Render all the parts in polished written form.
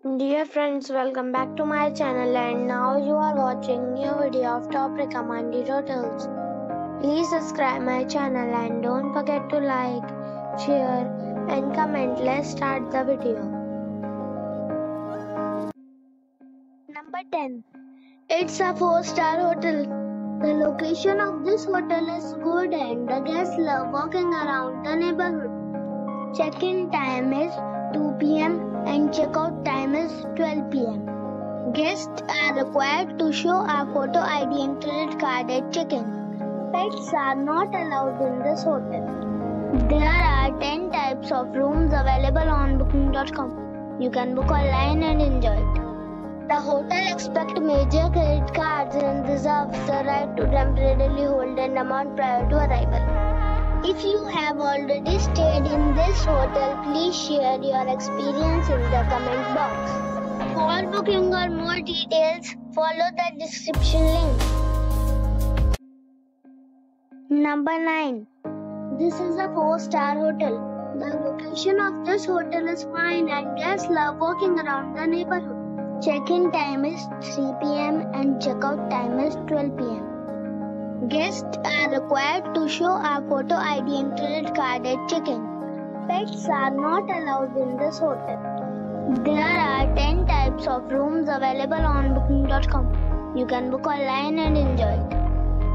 Dear friends, welcome back to my channel and now you are watching new video of top recommended hotels. Please subscribe my channel and don't forget to like, share and comment. Let's start the video. Number 10. It's a 4-star hotel. The location of this hotel is good and the guests love walking around the neighborhood. Check-in time is 2 p.m. and check-out time is 12 p.m. Guests are required to show a photo ID and credit card at check-in. Pets are not allowed in this hotel. There are 10 types of rooms available on booking.com. You can book online and enjoy it. The hotel expects major credit cards and reserves the right to temporarily hold an amount prior to arrival. If you have already stayed in this hotel, please share your experience in the comment box. For booking or more details, follow the description link. Number 9. This is a 4-star hotel. The location of this hotel is fine and guests love walking around the neighborhood. Check-in time is 3 p.m. and check-out time is 12 p.m. Guests are required to show a photo ID and credit card at check-in. Pets are not allowed in this hotel. There are 10 types of rooms available on booking.com. You can book online and enjoy it.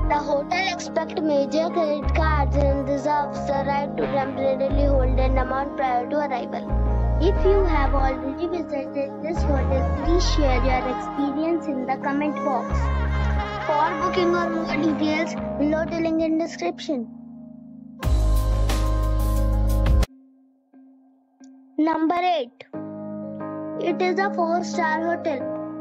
The hotel expects major credit cards and reserves the right to temporarily hold an amount prior to arrival. If you have already visited this hotel, please share your experience in the comment box. For booking or more details, below the link in description. Number 8. It is a 4-star hotel.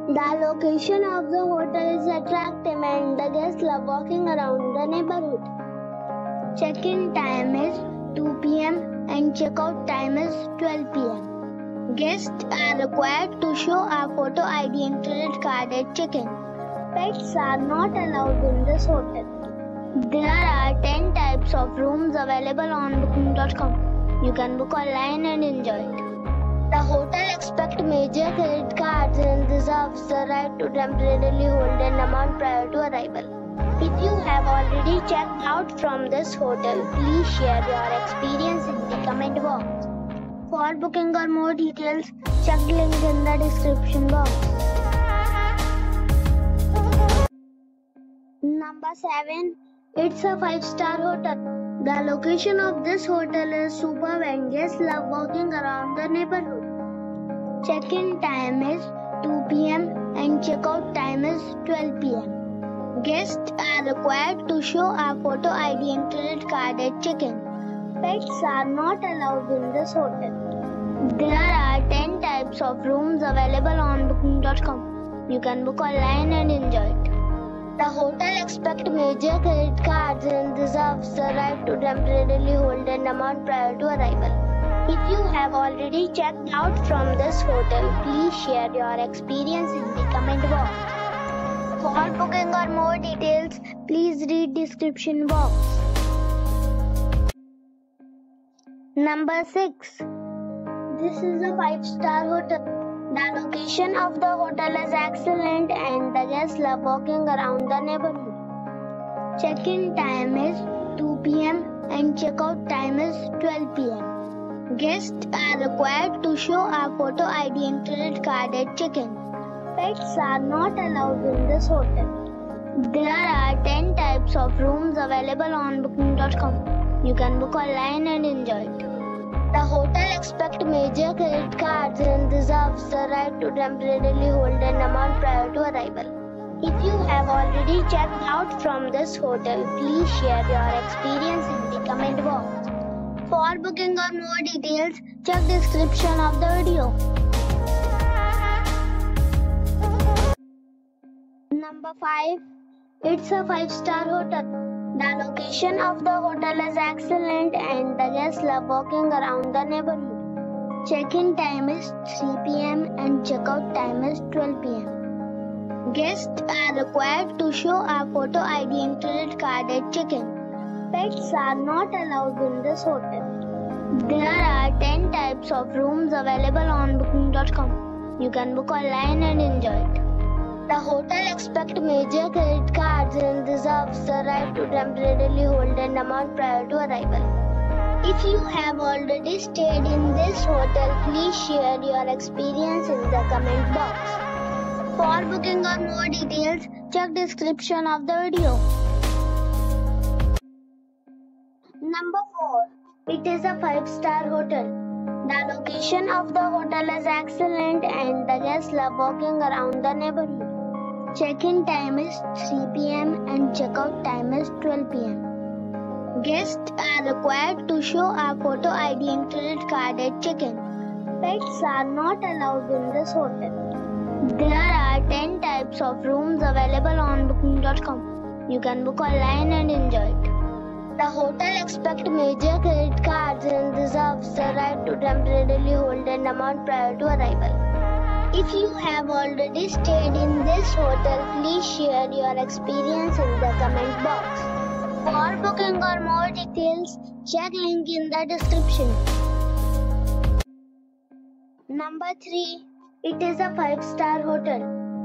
The location of the hotel is attractive and the guests love walking around the neighborhood. Check-in time is 2 p.m. and check-out time is 12 p.m. Guests are required to show a photo ID and credit card at check-in. Pets are not allowed in this hotel. There are 10 types of rooms available on booking.com. You can book online and enjoy it. The hotel expects major credit cards and reserves the right to temporarily hold an amount prior to arrival. If you have already checked out from this hotel, please share your experience in the comment box. For booking or more details, check the link in the description box. Number 7. It's a 5-star hotel. The location of this hotel is superb and guests love walking around the neighborhood. Check-in time is 2 p.m. and check-out time is 12 p.m. Guests are required to show a photo ID and credit card at check-in. Pets are not allowed in this hotel. There are 10 types of rooms available on booking.com. You can book online and enjoy it. The hotel expects major credit cards and reserves the right to temporarily hold an amount prior to arrival. If you have already checked out from this hotel, please share your experience in the comment box. For booking or more details, please read description box. Number 6. This is a 5-star hotel. The location of the hotel is excellent and the guests love walking around the neighborhood. Check-in time is 2 p.m. and check-out time is 12 p.m. Guests are required to show a photo ID and credit card at check-in. Pets are not allowed in this hotel. There are 10 types of rooms available on booking.com. You can book online and enjoy it. The hotel expects major credit cards and reserves the right to temporarily hold an amount prior to arrival. If you have already checked out from this hotel, please share your experience in the comment box. For booking or more details, check description of the video. Number 5. It's a 5-star hotel. The location of the hotel is excellent and the guests love walking around the neighborhood. Check-in time is 3 p.m. and check-out time is 12 p.m. Guests are required to show a photo ID and credit card at check-in. Pets are not allowed in this hotel. There are 10 types of rooms available on booking.com. You can book online and enjoy it. The hotel expects major credit cards and reserves the right to temporarily hold an amount prior to arrival. If you have already stayed in this hotel, please share your experience in the comment box. For booking or more details, check description of the video. Number 4. It is a 5-star hotel. The location of the hotel is excellent and the guests love walking around the neighborhood. Check-in time is 3 p.m. and check-out time is 12 p.m. Guests are required to show a photo ID and credit card at check-in. Pets are not allowed in this hotel. There are 10 types of rooms available on booking.com. You can book online and enjoy it. The hotel expects major credit cards and reserves the right to temporarily hold an amount prior to arrival. If you have already stayed in this hotel, please share your experience in the comment box. For booking or more details, check link in the description. Number 3. It is a 5-star hotel.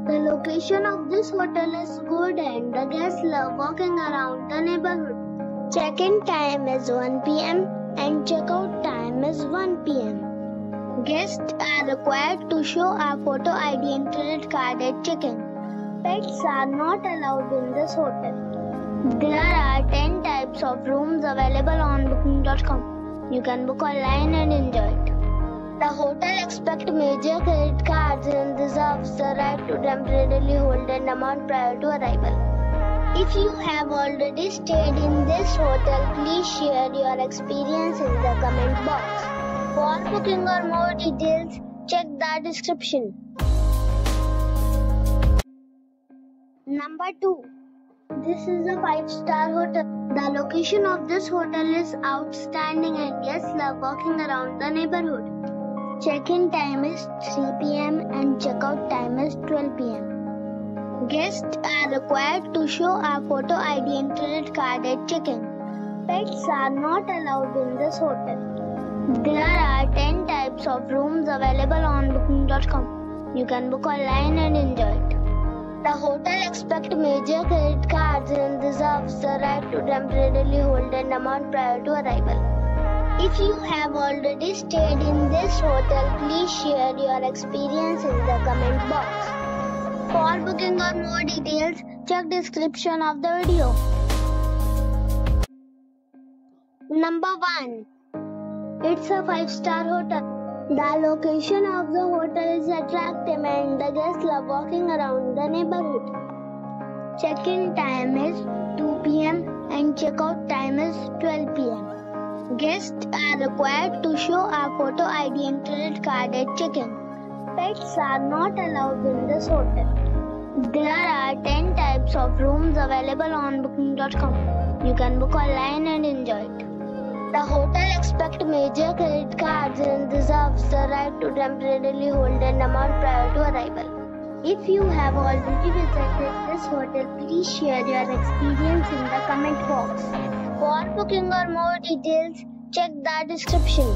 The location of this hotel is good and the guests love walking around the neighborhood. Check-in time is 1 p.m. and check-out time is 1 p.m. Guests are required to show a photo ID and credit card at check-in. Pets are not allowed in this hotel. There are 10 types of rooms available on booking.com. You can book online and enjoy it. The hotel expects major credit cards and reserves the right to temporarily hold an amount prior to arrival. If you have already stayed in this hotel, please share your experience in the comment box. For booking or more details, check the description. Number 2. This is a 5-star hotel. The location of this hotel is outstanding and guests love walking around the neighborhood. Check-in time is 3 p.m. and check-out time is 12 p.m. Guests are required to show a photo ID and credit card at check-in. Pets are not allowed in this hotel. There are 10 types of rooms available on booking.com. You can book online and enjoy it. The hotel expects major credit cards and reserves the right to temporarily hold an amount prior to arrival. If you have already stayed in this hotel, please share your experience in the comment box. For booking or more details, check description of the video. Number 1. It's a 5-star hotel. The location of the hotel is attractive and the guests love walking around the neighborhood. Check-in time is 2 p.m. and check-out time is 12 p.m. Guests are required to show a photo ID and credit card at check-in. Pets are not allowed in this hotel. There are 10 types of rooms available on booking.com. You can book online and enjoy it. The hotel expects major credit cards and reserves the right to temporarily hold an amount prior to arrival. If you have already visited this hotel, please share your experience in the comment box. For booking or more details, check the description.